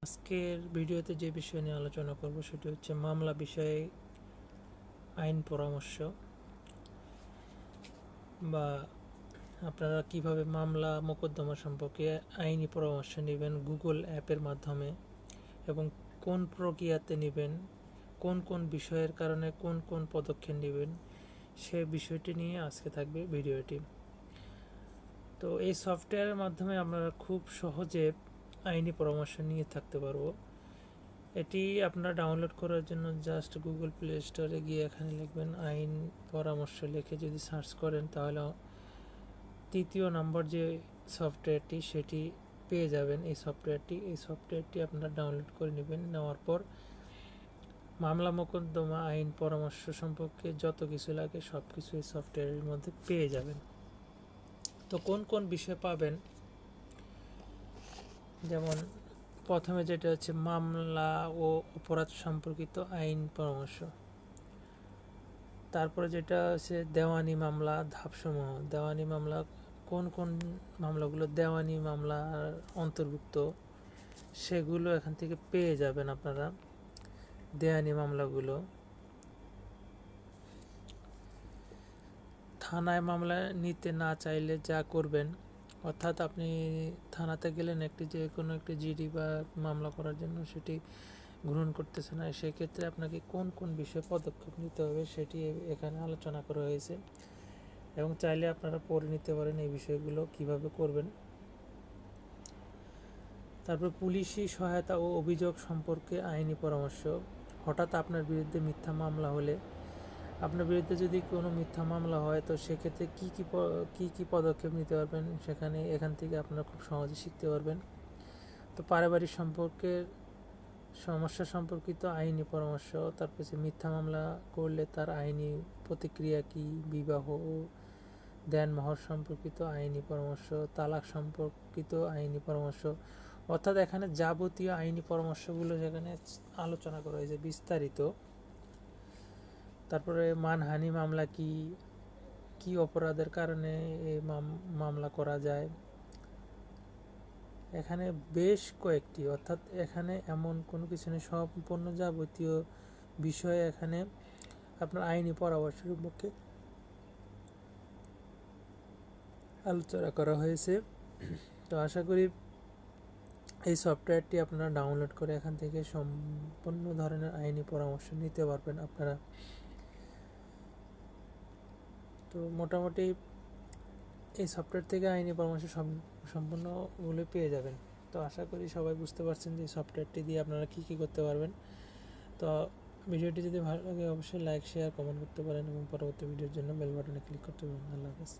আজকের ভিডিওতে যে বিষয় নিয়ে আলোচনা করব সেটি হচ্ছে মামলা বিষয়ে আইন পরামর্শ, বা আপনারা কিভাবে মামলা মোকদ্দমা সম্পর্কে আইনি পরামর্শ নেবেন গুগল অ্যাপের মাধ্যমে, এবং কোন প্রক্রিয়াতে নেবেন, কোন কোন বিষয়ের কারণে কোন কোন পদক্ষেপ নেবেন, সে বিষয়টি নিয়ে আজকে থাকবে ভিডিওটি। তো এই সফটওয়্যারের মাধ্যমে আপনারা খুব সহজে আইনি পরামর্শ নিয়ে থাকতে পারবো। এটি আপনারা ডাউনলোড করার জন্য জাস্ট গুগল প্লে স্টোরে গিয়ে এখানে লিখবেন আইন পরামর্শ, লিখে যদি সার্চ করেন তাহলে তৃতীয় নম্বর যে সফটওয়্যারটি সেটি পেয়ে যাবেন। এই সফটওয়্যারটি আপনারা ডাউনলোড করে নেবেন। নেওয়ার পর মামলা মোকদ্দমা আইন পরামর্শ সম্পর্কে যত কিছু লাগে সব কিছু এই সফটওয়্যারের মধ্যে পেয়ে যাবেন। তো কোন কোন বিষয় পাবেন, যেমন প্রথমে যেটা হচ্ছে মামলা ও অপরাধ সম্পর্কিত আইন পরামর্শ, তারপরে যেটা হচ্ছে দেওয়ানি মামলা ধাপসমূহ, দেওয়ানি মামলা কোন কোন মামলাগুলো দেওয়ানি মামলার অন্তর্ভুক্ত সেগুলো এখান থেকে পেয়ে যাবেন আপনারা। দেওয়ানি মামলাগুলো, থানায় মামলা নিতে না চাইলে যা করবেন, অর্থাৎ আপনি থানাতে গেলেন যে কোনো একটি জিডি বা মামলা করার জন্য, সেটি গ্রহণ করতেছে না, সেক্ষেত্রে আপনাকে কোন কোন বিষয়ে পদক্ষেপ নিতে হবে সেটি এখানে আলোচনা করা হয়েছে, এবং চাইলে আপনারা পড়ে নিতে পারেন এই বিষয়গুলো কিভাবে করবেন। তারপর পুলিশি সহায়তা ও অভিযোগ সম্পর্কে আইনি পরামর্শ, হঠাৎ আপনার বিরুদ্ধে মিথ্যা মামলা হলে, আপনার বিরুদ্ধে যদি কোনো মিথ্যা মামলা হয় তো সেক্ষেত্রে কী কী পদক্ষেপ নিতে পারবেন এখান থেকে আপনারা খুব সহজে শিখতে পারবেন। তো পারিবারিক সম্পর্কের সমস্যা সম্পর্কিত আইনি পরামর্শ, তারপর মিথ্যা মামলা করলে তার আইনি প্রতিক্রিয়া কী, বিবাহ ও দেনমোহর সম্পর্কিত আইনি পরামর্শ, তালাক সম্পর্কিত আইনি পরামর্শ, অর্থাৎ এখানে যাবতীয় আইনি পরামর্শগুলো যেখানে আলোচনা করা হয়েছে বিস্তারিত। তারপরে মানহানি মামলা কি, কি অপরাধের কারণে এই মামলা করা যায়, এখানে বেশ কয়েকটি, অর্থাৎ এখানে এমন কোনো কিছু নেই, সম্পূর্ণ যাবতীয় বিষয়ে এখানে আপনার আইনি পরামর্শের পক্ষে আলোচনা করা হয়েছে। তো আশা করি এই সফটওয়্যারটি আপনারা ডাউনলোড করে এখান থেকে সম্পূর্ণ ধরনের আইনি পরামর্শ নিতে পারবেন আপনারা। তো মোটামুটি এই সফটওয়্যার থেকে আইনি পরামর্শ সম্পূর্ণগুলো পেয়ে যাবেন। তো আশা করি সবাই বুঝতে পারছেন যে এই সফটওয়্যারটি দিয়ে আপনারা কী কী করতে পারবেন। তো ভিডিওটি যদি ভালো লাগে অবশ্যই লাইক, শেয়ার, কমেন্ট করতে পারেন, এবং পরবর্তী ভিডিওর জন্য বেল বাটনে ক্লিক করতে পারেন। আল্লাহ হাফেজ।